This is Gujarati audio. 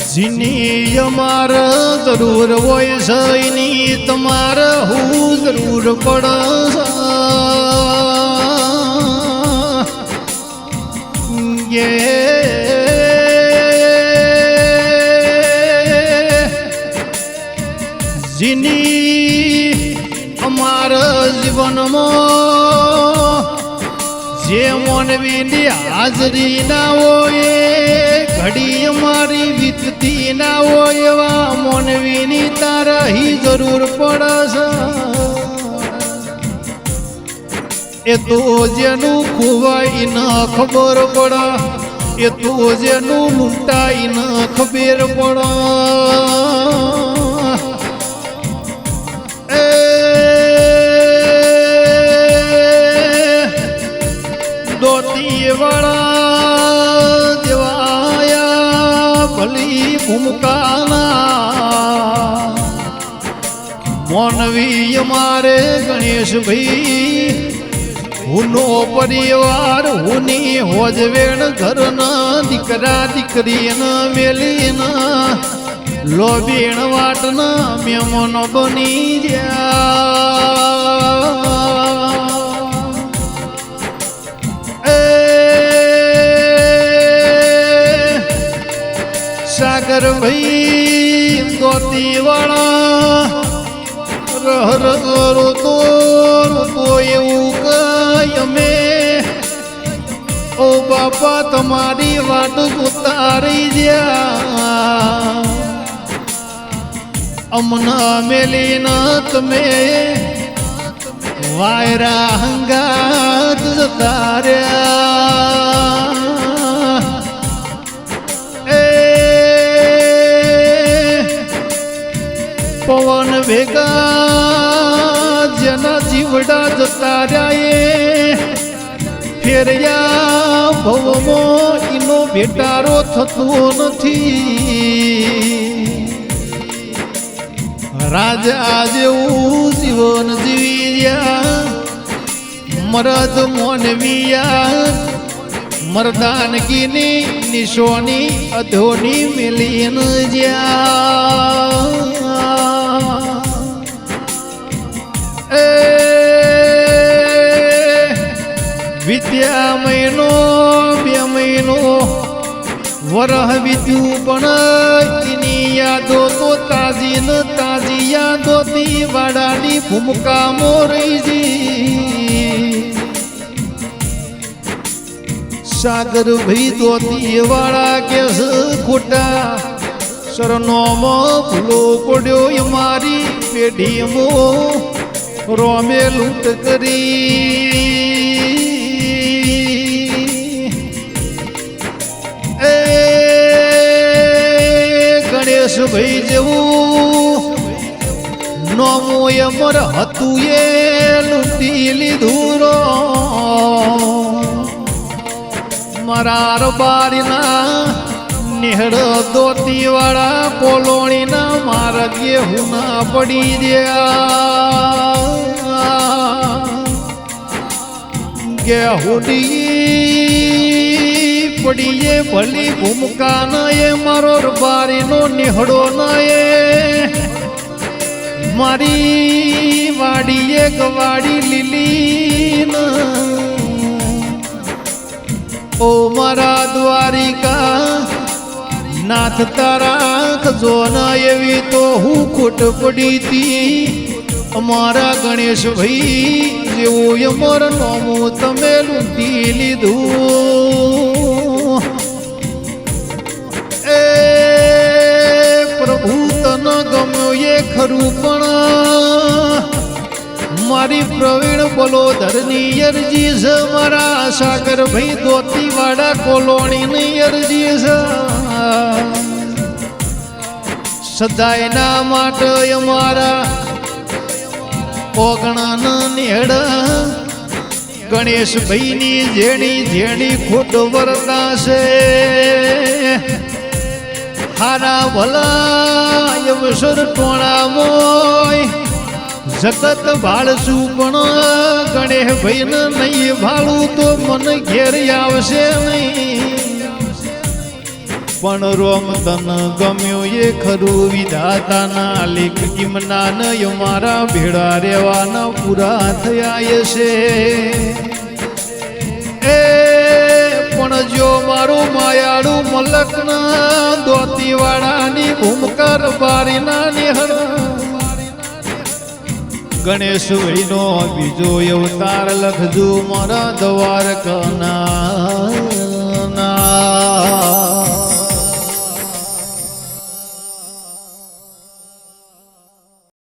જીની અમાર જરૂર હોય સઈની તમાર હું જરૂર પડે જીની અમાર જીવનમાં જે મોનવીની હાજરી ના હોય ઘડી અમારી વીતતી ના હોય એવા મોનવીની તારાહી જરૂર પડશે એ તો જેનું ખોવાય ન ખબર પડે એ તો જેનું લૂંટાઈ ન ખબર પડે વાળા દેવાયા ભલી ભૂમકાના મોનવી અમારે ગણેશભાઈ હુનો પરિવાર હુની હોજવેણ ઘરના દીકરા દીકરીના મેલીના લોબીણ વાટના મેમનો બની ગયા સાગર ભાઈ દોતી વાળા રોતો એવું કઈ અમે ઓ બાપા તમારી વાટ ઉતારી જ્યા અમના મેલીના તમે વાયરા હંગાત જતા રહ્યા પવન ભેગા જેના જીવડા જતા રહ્યા ફેર્યા ભવમાં એનો ભેટારો થતો નથી રાજા જેવું જીવન જીવી રહ્યા મરદ મોનવિયા મરદાનગીની નિશોની અધોની મિલીન જ્યાં વિદ્યા મહિનો 2 મહિનો વરહ વીત્યું પણ એની યાદો તો તાજી ન તાજી યાદોથી વાડાની ભૂમકા મોરી જી સાગર ભાઈ દોતી વાળા કે ખોટા સરનોમાં ભૂલો પડ્યો અમારી પેઢીમાં રોમે લૂંટ કરી એ ગણેશ ભાઈ જેવું નોમો અમર હતું એ લૂંટી લીધું રો મારા રબારીના નિહળ દોતી વાળા પોલોણીના માર્ગે હું ના પડી ગયા ગેહુડી પડીએ ભલી ભૂમકા ન એ મારો રબારીનો નિહળો ન એ મારી વાડીએ ગવાડી લીલી ઓ મારા દ્વારિકા નાથ તારા ખજો ના એવી તો હું ખોટ પડી તી અમારા ગણેશ ભાઈ જેવું અમર નોમું તમે લૂંટી લીધું એ પ્રભુ તન ગમ્યો એ ખરું પણ મારી પ્રવીણ બોલોધરની અરજી છે મારા સાગરભાઈ ધોતીવાડા કોલોણીની અરજી છે સદાયના માટે અમારા ઓગણાના નેડા ગણેશભાઈની જેણી ખોટ વરતા છે હારા ભલા અવસર ટોણામોય જગત ભાળશું પણ ગણેશભાઈને નહીં ભાળું તો મને ઘેર આવશે નહીં પણ રોમ તન ગમ્યું એ ખરું વિધાતાના લેખ કિમના નય મારા ભેળા રહેવાના પૂરા થયા છે એ પણ જો મારું માયાળું મલકના ધોતીવાડાની ભૂમકર બારીના નિહળ ગણેશભાઈનો બીજો અવતાર લખજો મારા દ્વારકાના